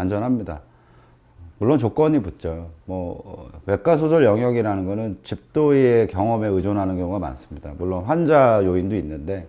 안전합니다. 물론 조건이 붙죠. 외과 수술 영역이라는 거는 집도의의 경험에 의존하는 경우가 많습니다. 물론 환자 요인도 있는데,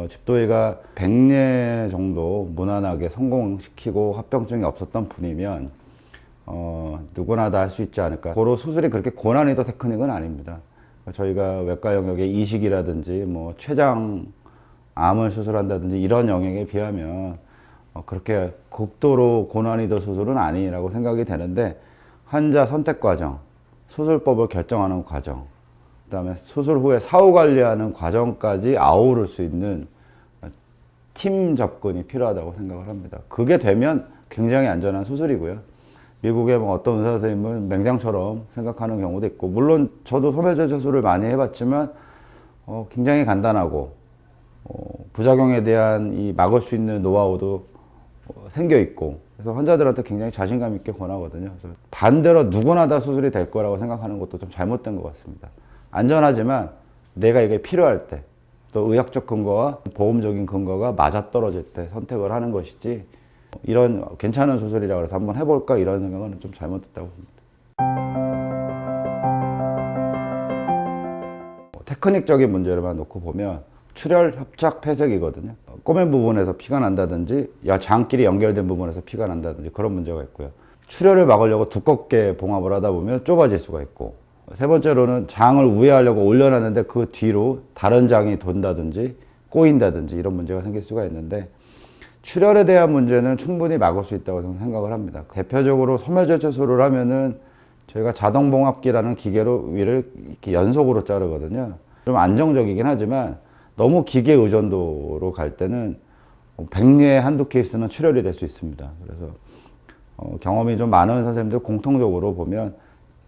집도의가 100례 정도 무난하게 성공시키고 합병증이 없었던 분이면, 누구나 다 할 수 있지 않을까. 고로 수술이 그렇게 고난이도 테크닉은 아닙니다. 저희가 외과 영역의 이식이라든지, 췌장 암을 수술한다든지 이런 영역에 비하면 그렇게 극도로 고난이도 수술은 아니라고 생각이 되는데, 환자 선택 과정, 수술법을 결정하는 과정, 그 다음에 수술 후에 사후 관리하는 과정까지 아우를 수 있는 팀 접근이 필요하다고 생각을 합니다. 그게 되면 굉장히 안전한 수술이고요. 미국의 어떤 의사 선생님은 맹장처럼 생각하는 경우도 있고, 물론 저도 소매절 수술을 많이 해봤지만 굉장히 간단하고 부작용에 대한 이 막을 수 있는 노하우도 생겨 있고, 그래서 환자들한테 굉장히 자신감 있게 권하거든요. 그래서 반대로 누구나 다 수술이 될 거라고 생각하는 것도 좀 잘못된 것 같습니다. 안전하지만 내가 이게 필요할 때, 또 의학적 근거와 보험적인 근거가 맞아떨어질 때 선택을 하는 것이지, 이런 괜찮은 수술이라 그래서 한번 해볼까 이런 생각은 좀 잘못됐다고 봅니다. 테크닉적인 문제를만 놓고 보면 출혈, 협착, 폐색이거든요. 꼬맨 부분에서 피가 난다든지, 장끼리 연결된 부분에서 피가 난다든지 그런 문제가 있고요. 출혈을 막으려고 두껍게 봉합을 하다 보면 좁아질 수가 있고, 세 번째로는 장을 우회하려고 올려놨는데 그 뒤로 다른 장이 돈다든지 꼬인다든지 이런 문제가 생길 수가 있는데, 출혈에 대한 문제는 충분히 막을 수 있다고 저는 생각을 합니다. 대표적으로 소매절제술을 하면은 저희가 자동봉합기라는 기계로 위를 이렇게 연속으로 자르거든요. 좀 안정적이긴 하지만 너무 기계 의존도로 갈 때는 100례에 한두 케이스는 출혈이 될 수 있습니다. 그래서 경험이 좀 많은 선생님들 공통적으로 보면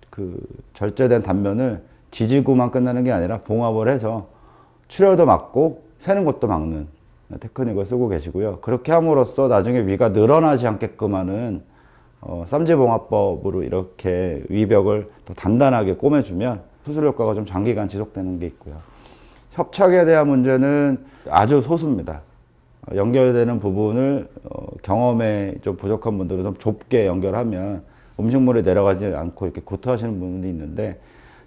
그 절제된 단면을 지지고만 끝나는 게 아니라 봉합을 해서 출혈도 막고 새는 것도 막는 테크닉을 쓰고 계시고요. 그렇게 함으로써 나중에 위가 늘어나지 않게끔 하는 쌈지봉합법으로 이렇게 위벽을 더 단단하게 꼬매주면 수술 효과가 좀 장기간 지속되는 게 있고요. 협착에 대한 문제는 아주 소수입니다. 연결되는 부분을 경험에 좀 부족한 분들은 좀 좁게 연결하면 음식물이 내려가지 않고 이렇게 구토하시는 분들이 있는데,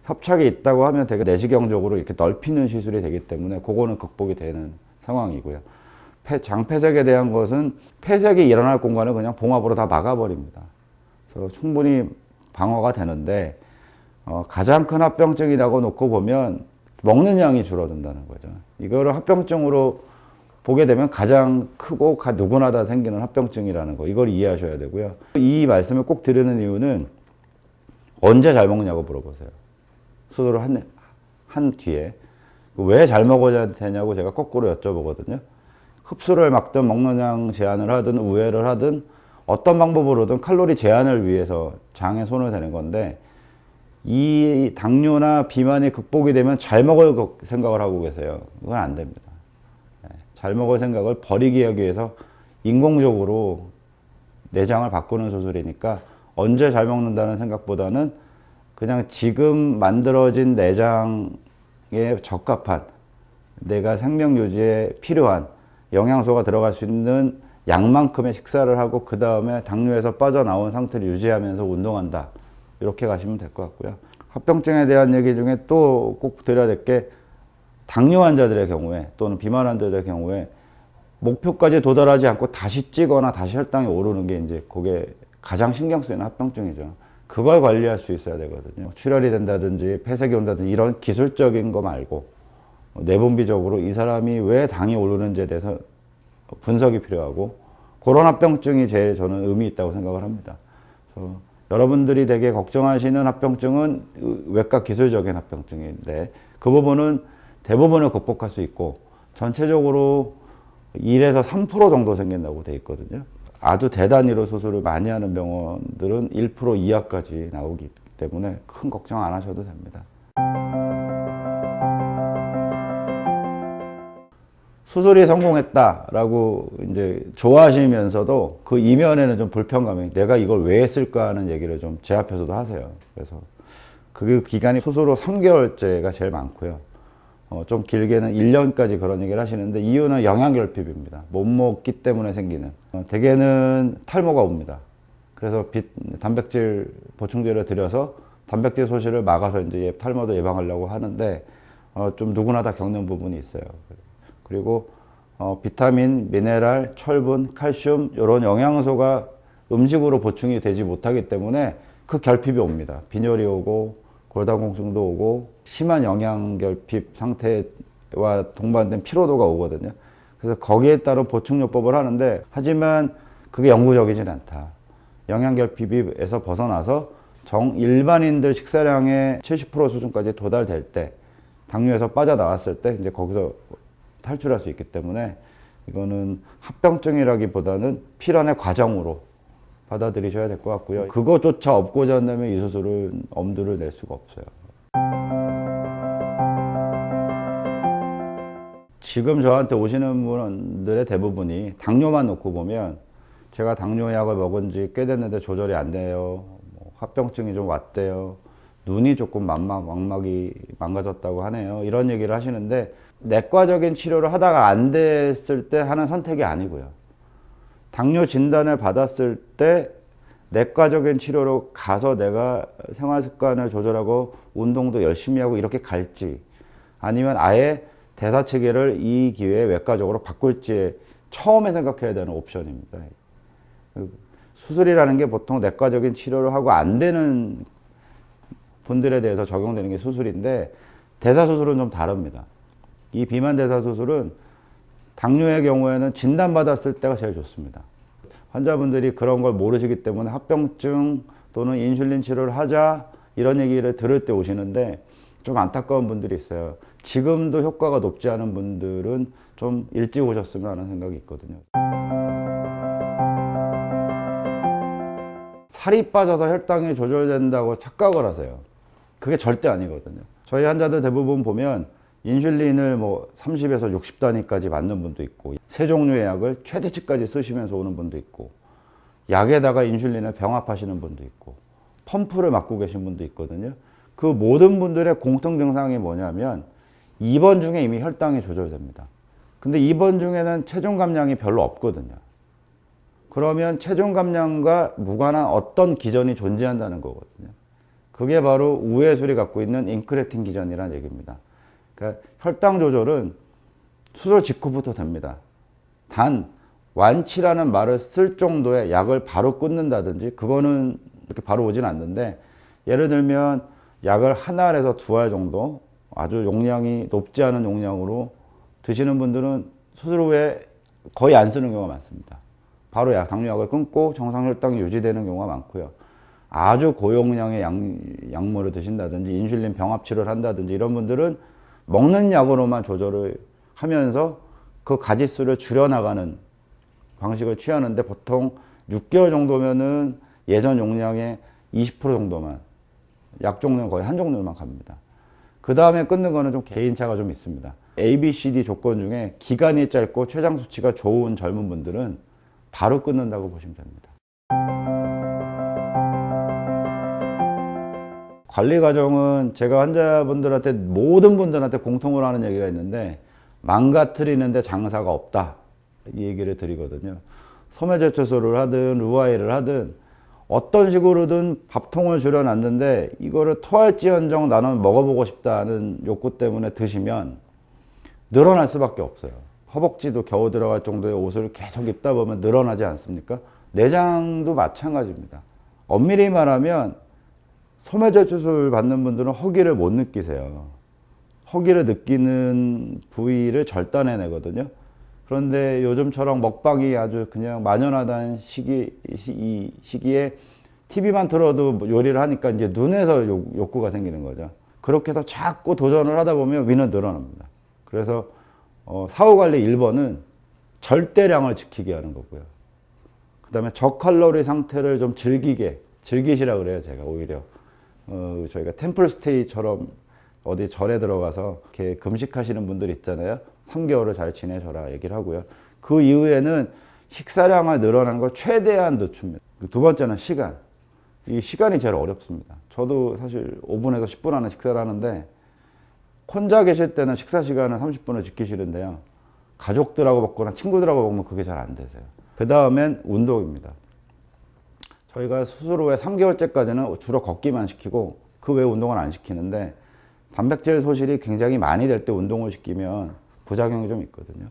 협착이 있다고 하면 되게 내시경적으로 이렇게 넓히는 시술이 되기 때문에 그거는 극복이 되는 상황이고요. 장폐색에 대한 것은 폐색이 일어날 공간을 그냥 봉합으로 다 막아버립니다. 그래서 충분히 방어가 되는데, 가장 큰 합병증이라고 놓고 보면 먹는 양이 줄어든다는 거죠. 이거를 합병증으로 보게 되면 가장 크고 누구나 다 생기는 합병증이라는 거, 이걸 이해하셔야 되고요. 이 말씀을 꼭 드리는 이유는 언제 잘 먹느냐고 물어보세요. 수술을 한 뒤에. 왜 잘 먹어야 되냐고 제가 거꾸로 여쭤보거든요. 흡수를 막든 먹는 양 제한을 하든 우회를 하든 어떤 방법으로든 칼로리 제한을 위해서 장에 손을 대는 건데, 이 당뇨나 비만이 극복이 되면 잘 먹을 생각을 하고 계세요. 그건 안 됩니다. 잘 먹을 생각을 버리기 하기 위해서 인공적으로 내장을 바꾸는 수술이니까, 언제 잘 먹는다는 생각보다는 그냥 지금 만들어진 내장에 적합한, 내가 생명 유지에 필요한 영양소가 들어갈 수 있는 양만큼의 식사를 하고 그 다음에 당뇨에서 빠져나온 상태를 유지하면서 운동한다, 이렇게 가시면 될 것 같고요. 합병증에 대한 얘기 중에 또 꼭 드려야 될 게, 당뇨 환자들의 경우에 또는 비만 환자들의 경우에 목표까지 도달하지 않고 다시 찌거나 다시 혈당이 오르는 게 이제 그게 가장 신경 쓰이는 합병증이죠. 그걸 관리할 수 있어야 되거든요. 출혈이 된다든지 폐색이 온다든지 이런 기술적인 거 말고 내분비적으로 이 사람이 왜 당이 오르는지에 대해서 분석이 필요하고, 그런 합병증이 제일 저는 의미 있다고 생각을 합니다. 그래서 여러분들이 되게 걱정하시는 합병증은 외과 기술적인 합병증인데, 그 부분은 대부분을 극복할 수 있고, 전체적으로 1에서 3% 정도 생긴다고 돼 있거든요. 아주 대단위로 수술을 많이 하는 병원들은 1% 이하까지 나오기 때문에 큰 걱정 안 하셔도 됩니다. 수술이 성공했다라고 이제 좋아하시면서도 그 이면에는 좀 불편감이, 내가 이걸 왜 했을까 하는 얘기를 좀 제 앞에서도 하세요. 그래서 그 기간이 수술 후 3개월째가 제일 많고요. 좀 길게는 1년까지 그런 얘기를 하시는데 이유는 영양결핍입니다. 못 먹기 때문에 생기는. 대개는 탈모가 옵니다. 그래서 단백질 보충제를 들여서 단백질 소실을 막아서 이제 탈모도 예방하려고 하는데 좀 누구나 다 겪는 부분이 있어요. 그리고 비타민, 미네랄, 철분, 칼슘 이런 영양소가 음식으로 보충이 되지 못하기 때문에 그 결핍이 옵니다. 빈혈이 오고 골다공증도 오고 심한 영양결핍 상태와 동반된 피로도가 오거든요. 그래서 거기에 따른 보충요법을 하는데 하지만 그게 영구적이진 않다. 영양결핍에서 벗어나서 일반인들 식사량의 70% 수준까지 도달될 때 당뇨에서 빠져나왔을 때 이제 거기서 탈출할 수 있기 때문에 이거는 합병증이라기보다는 필연의 과정으로 받아들이셔야 될 것 같고요. 그거조차 없고자 한다면 이 수술은 엄두를 낼 수가 없어요. 지금 저한테 오시는 분들의 대부분이 당뇨만 놓고 보면 제가 당뇨약을 먹은 지 꽤 됐는데 조절이 안 돼요. 합병증이 좀 왔대요. 눈이 조금 망막이 망가졌다고 하네요. 이런 얘기를 하시는데 내과적인 치료를 하다가 안 됐을 때 하는 선택이 아니고요. 당뇨 진단을 받았을 때 내과적인 치료로 가서 내가 생활 습관을 조절하고 운동도 열심히 하고 이렇게 갈지 아니면 아예 대사 체계를 이 기회에 외과적으로 바꿀지 처음에 생각해야 되는 옵션입니다. 수술이라는 게 보통 내과적인 치료를 하고 안 되는 분들에 대해서 적용되는 게 수술인데 대사수술은 좀 다릅니다. 이 비만 대사수술은 당뇨의 경우에는 진단받았을 때가 제일 좋습니다. 환자분들이 그런 걸 모르시기 때문에 합병증 또는 인슐린 치료를 하자 이런 얘기를 들을 때 오시는데 좀 안타까운 분들이 있어요. 지금도 효과가 높지 않은 분들은 좀 일찍 오셨으면 하는 생각이 있거든요. 살이 빠져서 혈당이 조절된다고 착각을 하세요. 그게 절대 아니거든요. 저희 환자들 대부분 보면 인슐린을 30에서 60단위까지 맞는 분도 있고 세 종류의 약을 최대치까지 쓰시면서 오는 분도 있고 약에다가 인슐린을 병합하시는 분도 있고 펌프를 맞고 계신 분도 있거든요. 그 모든 분들의 공통 증상이 뭐냐면 입원 중에 이미 혈당이 조절됩니다. 근데 입원 중에는 체중 감량이 별로 없거든요. 그러면 체중 감량과 무관한 어떤 기전이 존재한다는 거거든요. 그게 바로 우회술이 갖고 있는 인크레틴 기전이라는 얘기입니다. 그러니까 혈당 조절은 수술 직후부터 됩니다. 단 완치라는 말을 쓸 정도의 약을 바로 끊는다든지 그거는 이렇게 바로 오진 않는데 예를 들면 약을 한 알에서 두 알 정도 아주 용량이 높지 않은 용량으로 드시는 분들은 수술 후에 거의 안 쓰는 경우가 많습니다. 바로 당뇨약을 끊고 정상 혈당이 유지되는 경우가 많고요. 아주 고용량의 약물을 드신다든지 인슐린 병합 치료를 한다든지 이런 분들은 먹는 약으로만 조절을 하면서 그 가짓수를 줄여나가는 방식을 취하는데 보통 6개월 정도면은 예전 용량의 20% 정도만 약 종류는 거의 한 종류만 갑니다. 그 다음에 끊는 거는 좀 개인차가 좀 있습니다. A, B, C, D 조건 중에 기간이 짧고 췌장 수치가 좋은 젊은 분들은 바로 끊는다고 보시면 됩니다. 관리 과정은 제가 환자분들한테 모든 분들한테 공통으로 하는 얘기가 있는데 망가뜨리는데 장사가 없다 이 얘기를 드리거든요. 소매제초소를 하든 루아이를 하든 어떤 식으로든 밥통을 줄여놨는데 이거를 토할지언정 나는 먹어보고 싶다는 욕구 때문에 드시면 늘어날 수밖에 없어요. 허벅지도 겨우 들어갈 정도의 옷을 계속 입다 보면 늘어나지 않습니까? 내장도 마찬가지입니다. 엄밀히 말하면 소매제초술 받는 분들은 허기를 못 느끼세요. 허기를 느끼는 부위를 절단해내거든요. 그런데 요즘처럼 먹방이 아주 그냥 만연하다는 이 시기에 TV만 틀어도 요리를 하니까 이제 눈에서 욕구가 생기는 거죠. 그렇게 해서 자꾸 도전을 하다 보면 위는 늘어납니다. 그래서 사후관리 1번은 절대량을 지키게 하는 거고요. 그 다음에 저칼로리 상태를 좀 즐기시라 그래요, 제가 오히려. 저희가 템플스테이처럼 어디 절에 들어가서 이렇게 금식하시는 분들 있잖아요. 3개월을 잘 지내셔라 얘기를 하고요. 그 이후에는 식사량을 늘어나는 걸 최대한 늦춥니다. 두 번째는 시간. 이 시간이 제일 어렵습니다. 저도 사실 5분에서 10분 안에 식사를 하는데 혼자 계실 때는 식사 시간은 30분을 지키시는데요. 가족들하고 먹거나 친구들하고 먹으면 그게 잘 안 되세요. 그 다음엔 운동입니다. 저희가 수술 후에 3개월째까지는 주로 걷기만 시키고 그 외 운동은 안 시키는데 단백질 소실이 굉장히 많이 될 때 운동을 시키면 부작용이 좀 있거든요.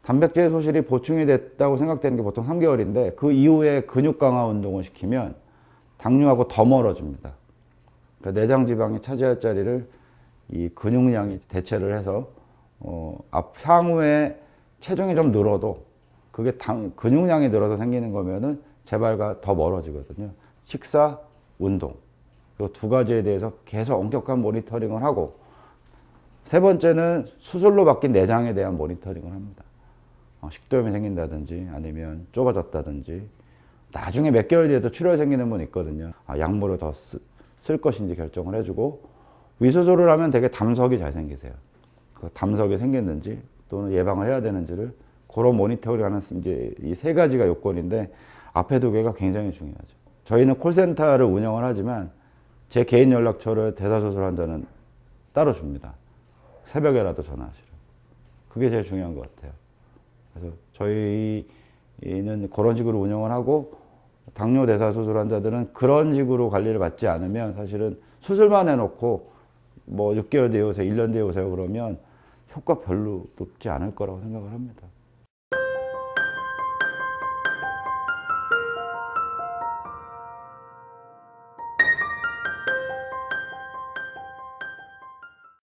단백질 소실이 보충이 됐다고 생각되는 게 보통 3개월인데 그 이후에 근육 강화 운동을 시키면 당뇨하고 더 멀어집니다. 그러니까 내장 지방이 차지할 자리를 이 근육량이 대체를 해서 향후에 체중이 좀 늘어도 그게 근육량이 늘어서 생기는 거면은 재발과 더 멀어지거든요. 식사, 운동. 이 두 가지에 대해서 계속 엄격한 모니터링을 하고 세 번째는 수술로 바뀐 내장에 대한 모니터링을 합니다. 식도염이 생긴다든지 아니면 좁아졌다든지 나중에 몇 개월 뒤에도 출혈 생기는 분 있거든요. 약물을 더 쓸 것인지 결정을 해주고 위수술을 하면 되게 담석이 잘 생기세요. 그 담석이 생겼는지 또는 예방을 해야 되는지를 그런 모니터링 하는 이제 이 세 가지가 요건인데 앞에 두 개가 굉장히 중요하죠. 저희는 콜센터를 운영을 하지만 제 개인 연락처를 대사수술한 자는 따로 줍니다. 새벽에라도 전화하시죠. 그게 제일 중요한 것 같아요. 그래서 저희는 그런 식으로 운영을 하고 당뇨 대사수술 환자들은 그런 식으로 관리를 받지 않으면 사실은 수술만 해놓고 뭐 6개월 뒤에 오세요, 1년 뒤에 오세요 그러면 효과 별로 높지 않을 거라고 생각을 합니다.